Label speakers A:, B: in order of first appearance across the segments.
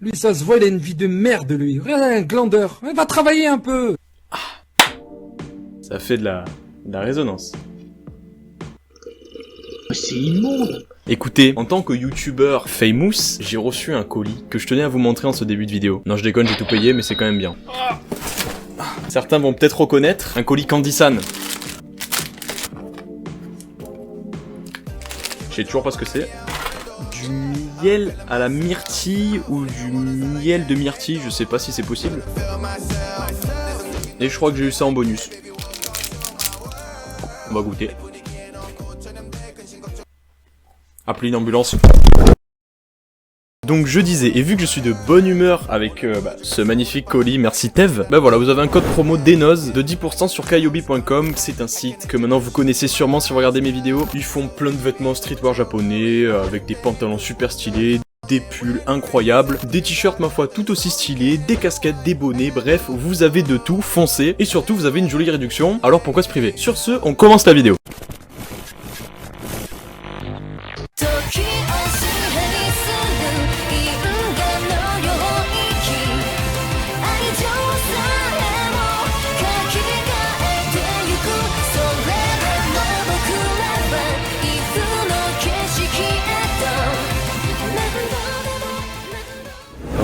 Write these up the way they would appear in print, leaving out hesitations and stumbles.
A: Lui, ça se voit, il a une vie de merde, lui. Regarde, un glandeur. Il va travailler un peu.
B: Ça fait de la résonance.
C: C'est immonde.
B: Écoutez, en tant que youtubeur famous, j'ai reçu un colis que je tenais à vous montrer en ce début de vidéo. Non, je déconne, j'ai tout payé, mais c'est quand même bien. Certains vont peut-être reconnaître un colis Candysan. Je sais toujours pas ce que c'est. Du miel à la myrtille ou du miel de myrtille, je sais pas si c'est possible. Et je crois que j'ai eu ça en bonus. On va goûter. Appelez une ambulance. Donc je disais, et vu que je suis de bonne humeur avec ce magnifique colis, merci Tev, bah voilà, vous avez un code promo DENOZ de 10% sur kayobi.com, c'est un site que maintenant vous connaissez sûrement si vous regardez mes vidéos. Ils font plein de vêtements streetwear japonais, avec des pantalons super stylés, des pulls incroyables, des t-shirts ma foi tout aussi stylés, des casquettes, des bonnets, bref, vous avez de tout, foncez, et surtout vous avez une jolie réduction, alors pourquoi se priver? Sur ce, on commence la vidéo.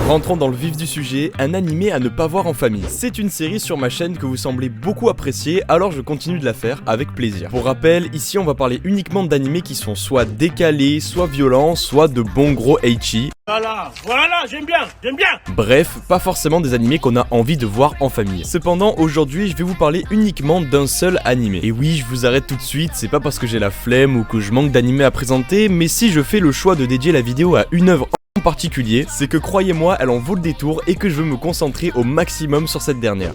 B: Rentrons dans le vif du sujet, un animé à ne pas voir en famille. C'est une série sur ma chaîne que vous semblez beaucoup apprécier, alors je continue de la faire avec plaisir. Pour rappel, ici on va parler uniquement d'animés qui sont soit décalés, soit violents, soit de bons gros ecchi.
C: Voilà, j'aime bien.
B: Bref, pas forcément des animés qu'on a envie de voir en famille. Cependant, aujourd'hui, je vais vous parler uniquement d'un seul animé. Et oui, je vous arrête tout de suite, c'est pas parce que j'ai la flemme ou que je manque d'animés à présenter, mais si je fais le choix de dédier la vidéo à une œuvre en particulier, c'est que croyez-moi, elle en vaut le détour et que je veux me concentrer au maximum sur cette dernière.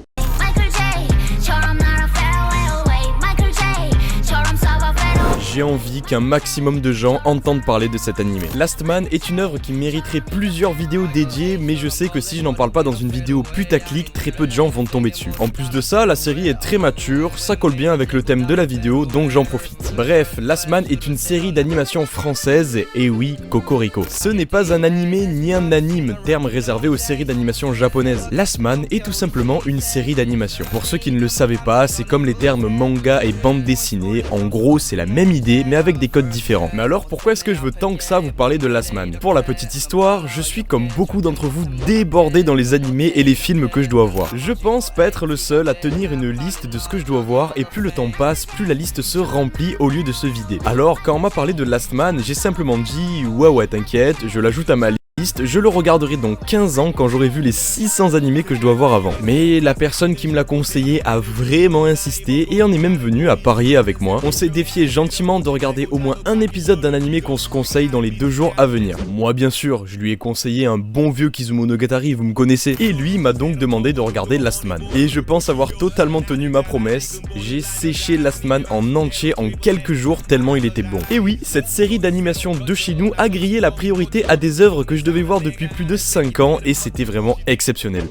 B: J'ai envie qu'un maximum de gens entendent parler de cet animé. Last Man est une œuvre qui mériterait plusieurs vidéos dédiées, mais je sais que si je n'en parle pas dans une vidéo putaclic, très peu de gens vont tomber dessus. En plus de ça, la série est très mature, ça colle bien avec le thème de la vidéo, donc j'en profite. Bref, Last Man est une série d'animation française, et oui, Cocorico. Ce n'est pas un animé ni un anime, terme réservé aux séries d'animation japonaises. Last Man est tout simplement une série d'animation. Pour ceux qui ne le savaient pas, c'est comme les termes manga et bande dessinée, en gros c'est la même idée, mais avec des codes différents. Mais alors pourquoi est-ce que je veux tant que ça vous parler de Last Man? Pour la petite histoire, je suis comme beaucoup d'entre vous débordé dans les animés et les films que je dois voir. Je pense pas être le seul à tenir une liste de ce que je dois voir et plus le temps passe, plus la liste se remplit au lieu de se vider. Alors quand on m'a parlé de Last Man, j'ai simplement dit ouais t'inquiète, je l'ajoute à ma liste. Je le regarderai dans 15 ans quand j'aurai vu les 600 animés que je dois voir avant. Mais la personne qui me l'a conseillé a vraiment insisté et en est même venue à parier avec moi. On s'est défié gentiment de regarder au moins un épisode d'un animé qu'on se conseille dans les 2 jours à venir. Moi bien sûr, je lui ai conseillé un bon vieux Kizumonogatari, vous me connaissez. Et lui m'a donc demandé de regarder Last Man. Et je pense avoir totalement tenu ma promesse. J'ai séché Last Man en entier en quelques jours tellement il était bon. Et oui, cette série d'animation de chez nous a grillé la priorité à des œuvres que je devais voir depuis plus de 5 ans et c'était vraiment exceptionnel.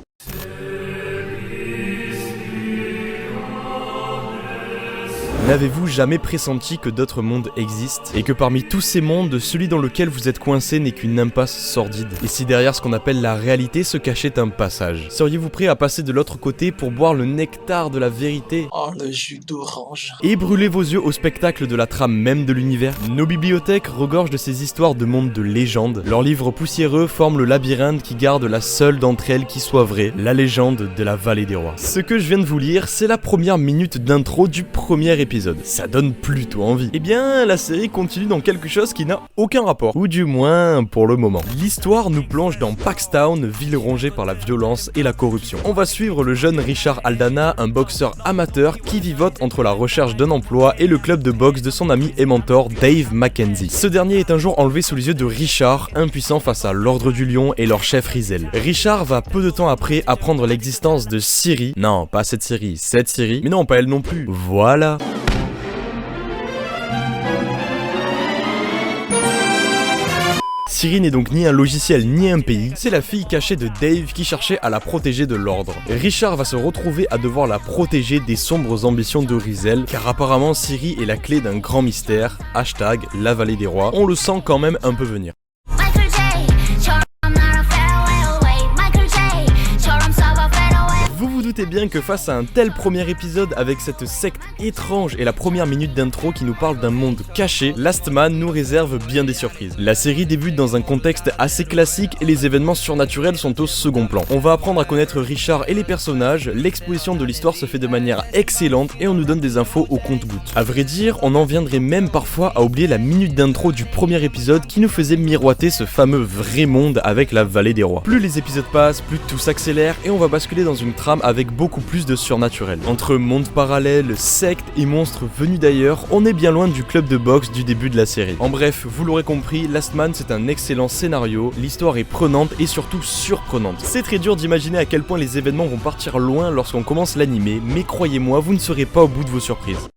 B: N'avez-vous jamais pressenti que d'autres mondes existent et que parmi tous ces mondes, celui dans lequel vous êtes coincé n'est qu'une impasse sordide? Et si derrière ce qu'on appelle la réalité se cachait un passage? Seriez-vous prêt à passer de l'autre côté pour boire le nectar de la vérité?
C: Oh, le jus d'orange.
B: Et brûler vos yeux au spectacle de la trame même de l'univers? Nos bibliothèques regorgent de ces histoires de mondes de légende. Leurs livres poussiéreux forment le labyrinthe qui garde la seule d'entre elles qui soit vraie, la légende de la vallée des rois. Ce que je viens de vous lire, c'est la première minute d'intro du premier épisode. Ça donne plutôt envie. Eh bien, la série continue dans quelque chose qui n'a aucun rapport, ou du moins pour le moment. L'histoire nous plonge dans Paxtown, ville rongée par la violence et la corruption. On va suivre le jeune Richard Aldana, un boxeur amateur qui vivote entre la recherche d'un emploi et le club de boxe de son ami et mentor Dave Mackenzie. Ce dernier est un jour enlevé sous les yeux de Richard, impuissant face à l'ordre du lion et leur chef Rizel. Richard va peu de temps après apprendre l'existence de Siri. Non, pas cette Siri, mais non, pas elle non plus. Voilà. Siri n'est donc ni un logiciel ni un pays, c'est la fille cachée de Dave qui cherchait à la protéger de l'ordre. Richard va se retrouver à devoir la protéger des sombres ambitions de Rizel, car apparemment Siri est la clé d'un grand mystère, hashtag la vallée des rois, on le sent quand même un peu venir. doutez bien que face à un tel premier épisode avec cette secte étrange et la première minute d'intro qui nous parle d'un monde caché, Last Man nous réserve bien des surprises. La série débute dans un contexte assez classique et les événements surnaturels sont au second plan. On va apprendre à connaître Richard et les personnages, l'exposition de l'histoire se fait de manière excellente et on nous donne des infos au compte-gouttes. À vrai dire, on en viendrait même parfois à oublier la minute d'intro du premier épisode qui nous faisait miroiter ce fameux vrai monde avec la vallée des rois. Plus les épisodes passent, plus tout s'accélère et on va basculer dans une trame avec beaucoup plus de surnaturel. Entre monde parallèle, sectes et monstres venus d'ailleurs, on est bien loin du club de boxe du début de la série. En bref, vous l'aurez compris, Last Man c'est un excellent scénario, l'histoire est prenante et surtout surprenante. C'est très dur d'imaginer à quel point les événements vont partir loin lorsqu'on commence l'animé, mais croyez-moi, vous ne serez pas au bout de vos surprises.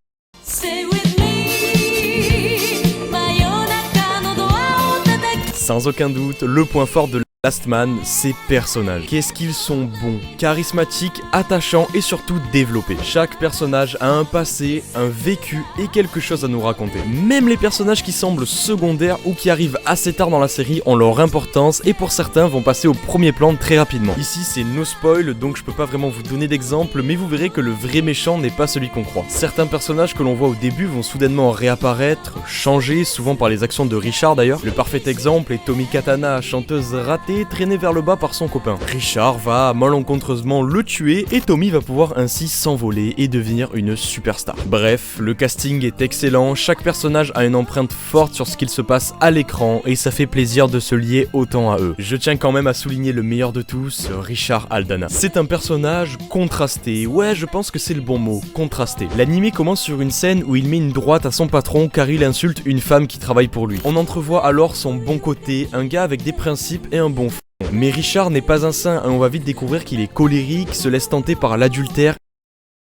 B: Sans aucun doute, le point fort de Last Man, ses personnages. Qu'est-ce qu'ils sont bons, charismatiques, attachants et surtout développés. Chaque personnage a un passé, un vécu et quelque chose à nous raconter. Même les personnages qui semblent secondaires ou qui arrivent assez tard dans la série ont leur importance et pour certains vont passer au premier plan très rapidement. Ici c'est no spoil donc je peux pas vraiment vous donner d'exemple mais vous verrez que le vrai méchant n'est pas celui qu'on croit. Certains personnages que l'on voit au début vont soudainement réapparaître, changer, souvent par les actions de Richard d'ailleurs. Le parfait exemple est Tommy Katana, chanteuse ratée traîné vers le bas par son copain. Richard va malencontreusement le tuer et Tommy va pouvoir ainsi s'envoler et devenir une superstar. Bref, le casting est excellent, chaque personnage a une empreinte forte sur ce qu'il se passe à l'écran et ça fait plaisir de se lier autant à eux. Je tiens quand même à souligner le meilleur de tous, Richard Aldana. C'est un personnage contrasté, ouais je pense que c'est le bon mot, contrasté. L'animé commence sur une scène où il met une droite à son patron car il insulte une femme qui travaille pour lui. On entrevoit alors son bon côté, un gars avec des principes et un bon fond. Mais Richard n'est pas un saint et on va vite découvrir qu'il est colérique, se laisse tenter par l'adultère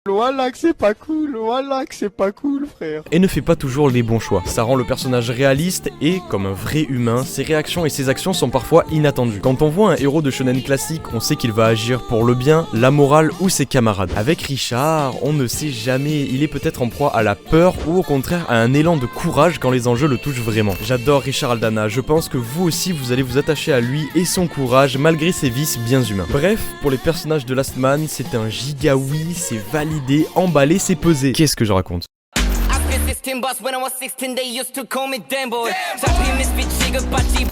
D: Voilà que c'est pas cool frère.
B: Et ne fait pas toujours les bons choix. Ça rend le personnage réaliste et, comme un vrai humain, ses réactions et ses actions sont parfois inattendues. Quand on voit un héros de shonen classique, on sait qu'il va agir pour le bien, la morale ou ses camarades. Avec Richard, on ne sait jamais, il est peut-être en proie à la peur ou au contraire à un élan de courage quand les enjeux le touchent vraiment. J'adore Richard Aldana, je pense que vous aussi vous allez vous attacher à lui et son courage malgré ses vices bien humains. Bref, pour les personnages de Last Man, c'est un giga oui, c'est validé, emballé, c'est pesé. Qu'est-ce que je raconte?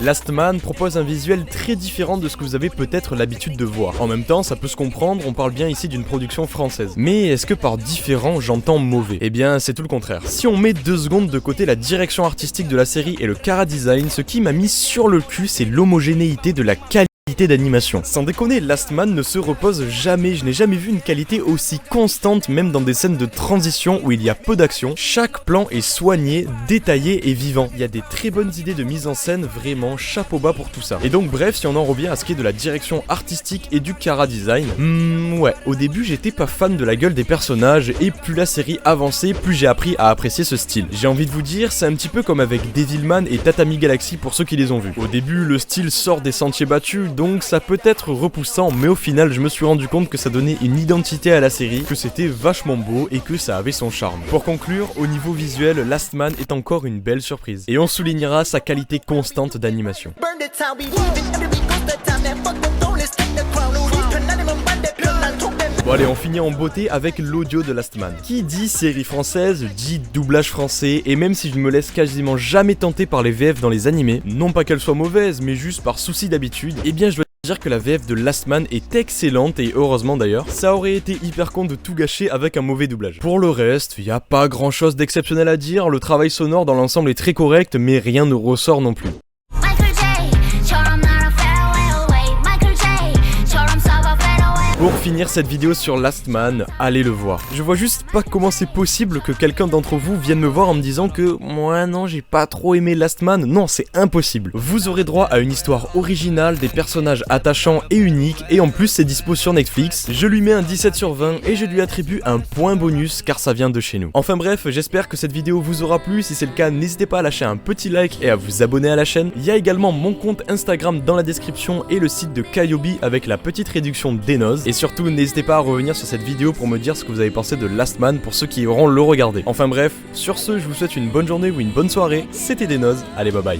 B: Last Man propose un visuel très différent de ce que vous avez peut-être l'habitude de voir. En même temps, ça peut se comprendre, on parle bien ici d'une production française. Mais est-ce que par différent, j'entends mauvais? Eh bien, c'est tout le contraire. Si on met 2 secondes de côté la direction artistique de la série et le chara-design, ce qui m'a mis sur le cul, c'est l'homogénéité de la qualité d'animation. Sans déconner, Last Man ne se repose jamais, je n'ai jamais vu une qualité aussi constante même dans des scènes de transition où il y a peu d'action. Chaque plan est soigné, détaillé et vivant. Il y a des très bonnes idées de mise en scène, vraiment chapeau bas pour tout ça. Et donc bref, si on en revient à ce qui est de la direction artistique et du chara-design, ouais, au début j'étais pas fan de la gueule des personnages et plus la série avançait, plus j'ai appris à apprécier ce style. J'ai envie de vous dire, c'est un petit peu comme avec Devilman et Tatami Galaxy pour ceux qui les ont vus. Au début, le style sort des sentiers battus, donc ça peut être repoussant, mais au final je me suis rendu compte que ça donnait une identité à la série, que c'était vachement beau et que ça avait son charme. Pour conclure, au niveau visuel, Last Man est encore une belle surprise. Et on soulignera sa qualité constante d'animation. Bon allez, on finit en beauté avec l'audio de Last Man. Qui dit série française, dit doublage français, et même si je ne me laisse quasiment jamais tenter par les VF dans les animés, non pas qu'elles soient mauvaises, mais juste par souci d'habitude, eh bien je dois dire que la VF de Last Man est excellente et heureusement d'ailleurs, ça aurait été hyper con de tout gâcher avec un mauvais doublage. Pour le reste, y a pas grand chose d'exceptionnel à dire, le travail sonore dans l'ensemble est très correct, mais rien ne ressort non plus. Pour finir cette vidéo sur Last Man, allez le voir. Je vois juste pas comment c'est possible que quelqu'un d'entre vous vienne me voir en me disant que moi non, j'ai pas trop aimé Last Man. Non, c'est impossible. Vous aurez droit à une histoire originale, des personnages attachants et uniques, et en plus c'est dispo sur Netflix. Je lui mets un 17 sur 20 et je lui attribue un point bonus car ça vient de chez nous. Enfin bref, j'espère que cette vidéo vous aura plu. Si c'est le cas, n'hésitez pas à lâcher un petit like et à vous abonner à la chaîne. Il y a également mon compte Instagram dans la description et le site de Kayobi avec la petite réduction d'Enoz. Et surtout, n'hésitez pas à revenir sur cette vidéo pour me dire ce que vous avez pensé de Last Man pour ceux qui auront le regardé. Enfin bref, sur ce, je vous souhaite une bonne journée ou une bonne soirée. C'était Denoz, allez bye bye.